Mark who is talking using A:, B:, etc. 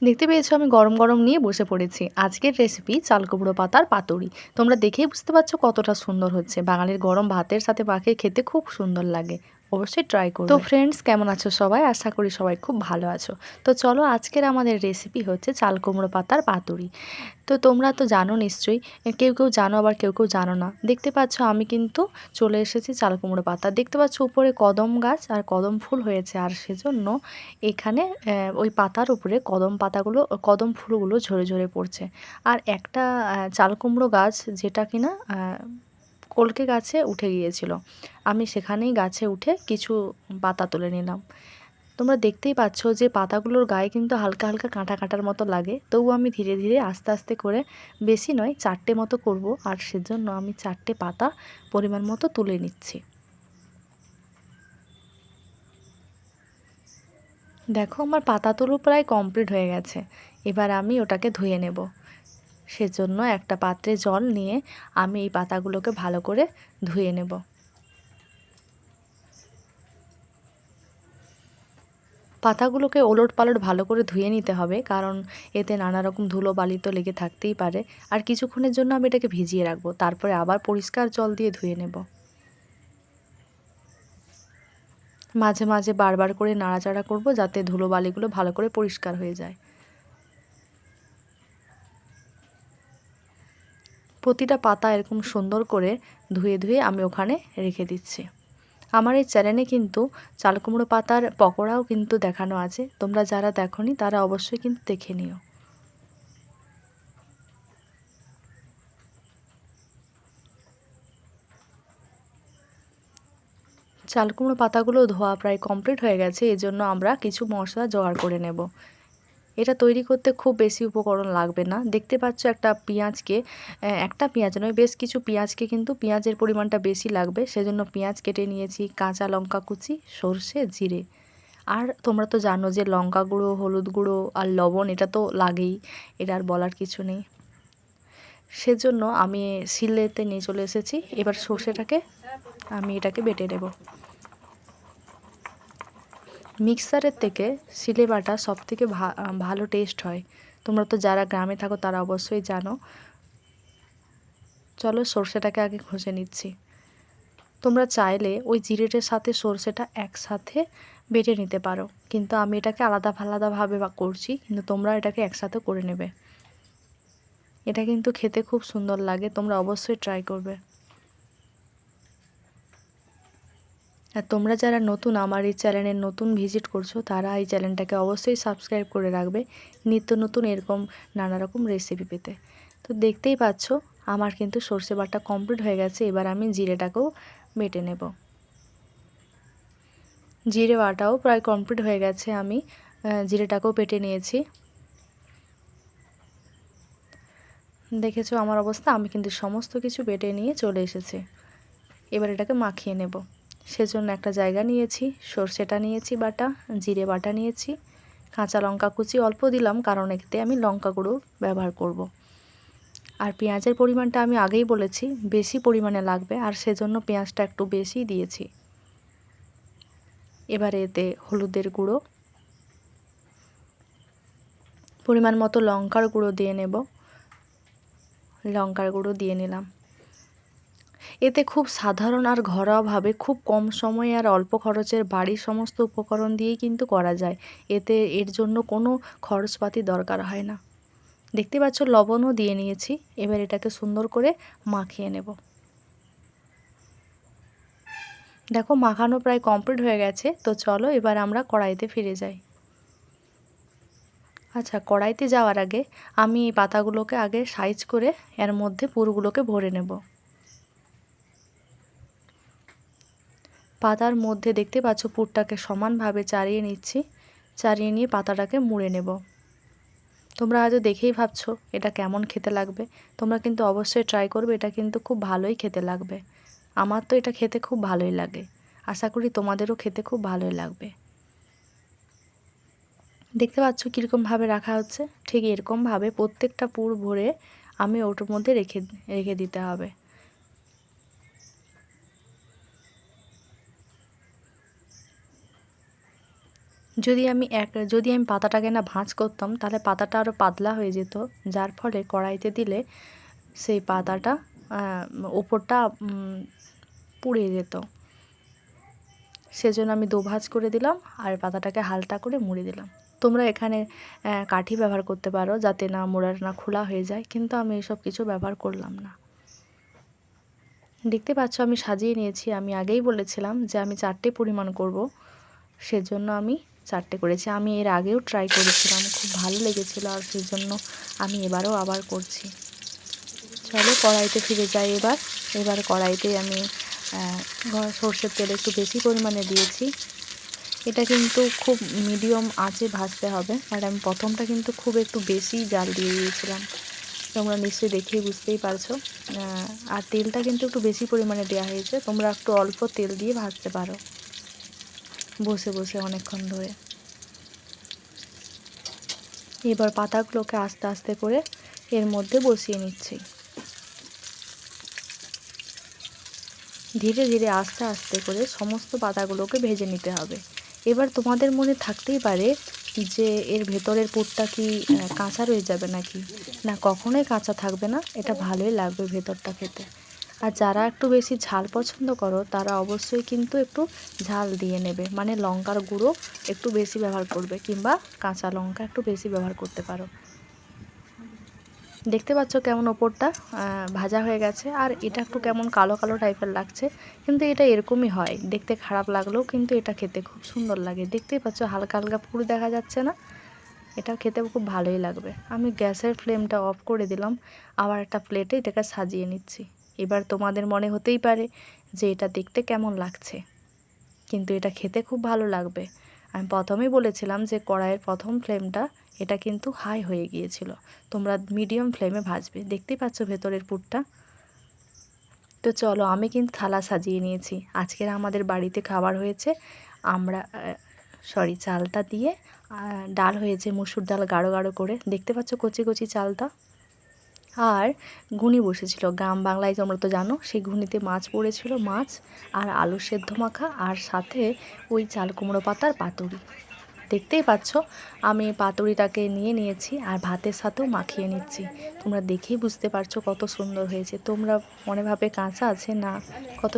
A: দেখতে পেয়েছো আমি গরম গরম নিয়ে বসে পড়েছি। আজকের রেসিপি চাল কুমড়ো পাতার পাতুরি। তোমরা দেখেই বুঝতে পারছো কতটা সুন্দর হচ্ছে। বাঙালির গরম ভাতের সাথে মাখিয়ে খেতে খুব সুন্দর লাগে। অবশ্যই ট্রাই করবে। তো ফ্রেন্ডস, কেমন আছো সবাই? আশা করি সবাই খুব ভালো আছো। তো চলো, আজকের আমাদের রেসিপি হচ্ছে চাল কুমড়ো পাতার পাতুরি। তো তোমরা তো জানো নিশ্চয়ই, কেউ কেউ জানো আবার কেউ কেউ জানো না। দেখতে পাচ্ছ আমি কিন্তু চলে এসেছি চাল কুমড়ো পাতা। দেখতে পাচ্ছ উপরে কদম গাছ আর কদম ফুল হয়েছে, আর সেজন্য এখানে ওই পাতার উপরে কদম ফুলগুলো ঝরে ঝরে পড়ছে। আর একটা চাল কুমড়ো গাছ যেটা কিনা কলকে গাছে উঠে গিয়েছিল, আমি সেখানেই গাছে উঠে কিছু পাতা তুলে নিলাম। তোমরা দেখতেই পাচ্ছ যে পাতাগুলোর গায়ে কিন্তু হালকা হালকা কাঁটা কাঁটার মতো লাগে, তবু আমি ধীরে ধীরে আস্তে আস্তে করে, বেশি নয় 4টে মতো করব, আর সেজন্য আমি 4টে পাতা পরিমাণ মতো তুলে নিচ্ছি। দেখো আমার পাতা তুলো প্রায় কমপ্লিট হয়ে গেছে। এবার আমি ওটাকে ধুয়ে নেব। সেজন্য একটা পাত্রে জল নিয়ে আমি এই পাতাগুলোকে ভালো করে ধুয়ে নেব। পাতাগুলোকে ওলটপালট ভালো করে ধুয়ে নিতে হবে, কারণ এতে নানা রকম ধুলো বালি তো লেগে থাকতেই পারে। আর কিছুক্ষণের জন্য আমি এটাকে ভিজিয়ে রাখবো, তারপরে আবার পরিষ্কার জল দিয়ে ধুয়ে নেব। মাঝে মাঝে বারবার করে নাড়াচাড়া করব, যাতে ধুলো বালিগুলো ভালো করে পরিষ্কার হয়ে যায়। প্রতিটা পাতা এরকম সুন্দর করে ধুয়ে ধুয়ে আমি ওখানে রেখে দিচ্ছি। আমার এই চ্যানেলে কিন্তু চাল কুমড়ো পাতার পকোড়াও কিন্তু দেখানো আছে, তোমরা যারা দেখোনি তারা অবশ্যই কিন্তু দেখে নিও। চাল কুমড়ো পাতাগুলো ধোয়া প্রায় কমপ্লিট হয়ে গেছে, এজন্য আমরা কিছু মশলা জোগাড় করে নেব। এটা তৈরি করতে খুব বেশি উপকরণ লাগবে না। দেখতে পাচ্ছ একটা পেঁয়াজ নয়, বেশ কিছু পেঁয়াজকে, কিন্তু পেঁয়াজের পরিমাণটা বেশি লাগবে, সেজন্য পেঁয়াজ কেটে নিয়েছি, কাঁচা লঙ্কা কুচি, সর্ষে, জিরে। আর তোমরা তো জানো যে লঙ্কা গুঁড়ো, হলুদ গুঁড়ো আর লবণ এটা তো লাগেই, এটা আর বলার কিছু নেই। সেজন্য আমি শিলেতে নিয়ে চলে এসেছি। এবার সর্ষেটাকে আমি এটাকে বেটে নেব। মিক্সারের থেকে শিলে বাটা সবথেকে ভালো টেস্ট হয়। তোমরা তো যারা গ্রামে থাকো তারা অবশ্যই জানো। চলো সর্ষেটাকে আগে ঘষে নিচ্ছি। তোমরা চাইলে ওই জিরেটার সাথে সর্ষেটা একসাথে বেটে নিতে পারো, কিন্তু আমি এটাকে আলাদা আলাদাভাবে করছি, কিন্তু তোমরা এটাকে একসাথে করে নেবে। এটা কিন্তু খেতে খুব সুন্দর লাগে, তোমরা অবশ্যই ট্রাই করবে। আর তোমরা যারা নতুন আমার এই চ্যানেলে নতুন ভিজিট করছো, তারা এই চ্যানেলটাকে অবশ্যই সাবস্ক্রাইব করে রাখবে নিত্য নতুন এরকম নানা রকম রেসিপি পেতে। তো দেখতেই পাচ্ছ আমার কিন্তু সর্ষে বাটা কমপ্লিট হয়ে গেছে। এবার আমি জিরেটাকেও বেটে নেব। জিরে বাটাও প্রায় কমপ্লিট হয়ে গেছে, আমি জিরেটাকেও বেটে নিয়েছি। দেখেছো আমার অবস্থা, আমি কিন্তু সমস্ত কিছু বেটে নিয়ে চলে এসেছি। এবার এটাকে মাখিয়ে নেব। সেজন্য একটা জায়গা নিয়েছি, সর্ষেটা নিয়েছি বাটা, জিরে বাটা নিয়েছি, কাঁচা লঙ্কা কুচি অল্প দিলাম, কারণ এতে আমি লঙ্কা গুঁড়ো ব্যবহার করব। আর পেঁয়াজের পরিমাণটা আমি আগেই বলেছি বেশি পরিমাণে লাগবে, আর সেজন্য পেঁয়াজটা একটু বেশি দিয়েছি। এবারে এতে হলুদের গুঁড়ো, পরিমাণ মতো লঙ্কার গুঁড়ো দিয়ে নেব। লঙ্কার গুঁড়ো দিয়ে নিলাম। এতে খুব সাধারণ আর ঘরোয়াভাবে খুব কম সময়ে আর অল্প খরচের বাড়ির সমস্ত উপকরণ দিয়েই কিন্তু করা যায়। এর জন্য কোনো খরচপাতি দরকার হয় না। দেখতে পাচ্ছ লবণও দিয়ে নিয়েছি। এবার এটাকে সুন্দর করে মাখিয়ে নেব। দেখো মাখানো প্রায় কমপ্লিট হয়ে গেছে। তো চলো এবার আমরা কড়াইতে ফিরে যাই। আচ্ছা, কড়াইতে যাওয়ার আগে আমি এই পাতাগুলোকে আগে সাইজ করে এর মধ্যে পুরগুলোকে ভরে নেব। পাতার মধ্যে দেখতে পাচ্ছ পুরটাকে সমানভাবে চাড়িয়ে নিচ্ছি। চাড়িয়ে নিয়ে পাতাটাকে মুড়ে নেব। তোমরা হয়তো দেখেই ভাবছো এটা কেমন খেতে লাগবে। তোমরা কিন্তু অবশ্যই ট্রাই করবে, এটা কিন্তু খুব ভালোই খেতে লাগবে। আমার তো এটা খেতে খুব ভালোই লাগে। আশা করি তোমাদেরও খেতে খুব ভালোই লাগবে। দেখতে পাচ্ছ কীরকমভাবে রাখা হচ্ছে, ঠিক এরকমভাবে প্রত্যেকটা পুর ভরে আমি ওটার মধ্যে রেখে রেখে দিতে হবে। যদি আমি পাতাটাকে না ভাঁজ করতাম তাহলে পাতাটা আরও পাতলা হয়ে যেত, যার ফলে কড়াইতে দিলে সেই পাতাটা ওপরটা পুড়ে যেত। সেজন্য আমি দোভাজ করে দিলাম আর পাতাটাকে হালকা করে মুড়ে দিলাম। তোমরা এখানে কাঠি ব্যবহার করতে পারো যাতে না মোড়ার না খোলা হয়ে যায়, কিন্তু আমি এসব কিছু ব্যবহার করলাম না। দেখতে পাচ্ছ আমি সাজিয়ে নিয়েছি। আমি আগেই বলেছিলাম যে আমি 4টে পরিমাণ করব, সেজন্য আমি 4টে করেছি। আমি এর আগেও ট্রাই করেছিলাম, খুব ভালো লেগেছিলো, আর সেজন্য আমি এবারও আবার করছি। চলো কড়াইতে ফিরে যাই। এবার কড়াইতে আমি সর্ষের তেল একটু বেশি পরিমাণে দিয়েছি। এটা কিন্তু খুব মিডিয়াম আঁচে ভাজতে হবে, আর আমি প্রথমটা কিন্তু খুব একটু বেশি জাল দিয়ে দিয়েছিলাম, তোমরা নিশ্চয়ই দেখেই বুঝতেই পারছো। আর তেলটা কিন্তু একটু বেশি পরিমাণে দেওয়া হয়েছে, তোমরা একটু অল্প তেল দিয়ে ভাজতে পারো বসে বসে অনেকক্ষণ ধরে। এবার পাতাগুলোকে আস্তে আস্তে করে এর মধ্যে বসিয়ে নিচ্ছি। ধীরে ধীরে আস্তে আস্তে করে সমস্ত পাতাগুলোকে ভেজে নিতে হবে। এবার তোমাদের মনে থাকতেই পারে যে এর ভেতরের পুরটা কি কাঁচা রয়ে যাবে নাকি, না কখনোই কাঁচা থাকবে না, এটা ভালোই লাগবে ভেতরটা খেতে। আর যারা একটু বেশি ঝাল পছন্দ করো তারা অবশ্যই কিন্তু একটু ঝাল দিয়ে নেবে, মানে লঙ্কার গুঁড়ো একটু বেশি ব্যবহার করবে, কিংবা কাঁচা লঙ্কা একটু বেশি ব্যবহার করতে পারো। দেখতে পাচ্ছ কেমন ওপরটা ভাজা হয়ে গেছে, আর এটা একটু কেমন কালো কালো টাইপের লাগছে, কিন্তু এটা এরকমই হয়, দেখতে খারাপ লাগলেও কিন্তু এটা খেতে খুব সুন্দর লাগে। দেখতেই পাচ্ছ হালকা হালকা পুর দেখা যাচ্ছে না, এটা খেতে খুব ভালোই লাগবে। আমি গ্যাসের ফ্লেমটা অফ করে দিলাম, আবার একটা প্লেটে এটাকে সাজিয়ে নিচ্ছি। এবার তোমাদের মনে হতেই পারে যে এটা দেখতে কেমন লাগছে, কিন্তু এটা খেতে খুব ভালো লাগবে। আমি প্রথমেই বলেছিলাম যে কড়াইয়ের প্রথম ফ্লেমটা এটা কিন্তু হাই হয়ে গিয়েছিল, তোমরা মিডিয়াম ফ্লেমে ভাজবে। দেখতেই পাচ্ছ ভেতরের পুরটা। তো চলো আমি কিন্তু থালা সাজিয়ে নিয়েছি। আজকের আমাদের বাড়িতে খাবার হয়েছে চালটা দিয়ে ডাল হয়েছে, মসুর ডাল গাঢ় গাঢ় করে, দেখতে পাচ্ছ কচি কচি চালটা। আর ঘুনি বসেছিল, গ্রাম বাংলায় তোমরা তো জানো, সেই ঘুনিতে মাছ পড়েছিল, মাছ আর আলু সেদ্ধ মাখা, আর সাথে ওই চাল কুমড়ো পাতার পাতুরি। দেখতেই পাচ্ছ আমি পাতুরিটাকে নিয়ে নিয়েছি আর ভাতের সাথেও মাখিয়ে নিচ্ছি। তোমরা দেখেই বুঝতে পারছো কত সুন্দর হয়েছে। তোমরা মনে ভাবে কাঁচা আছে, না কত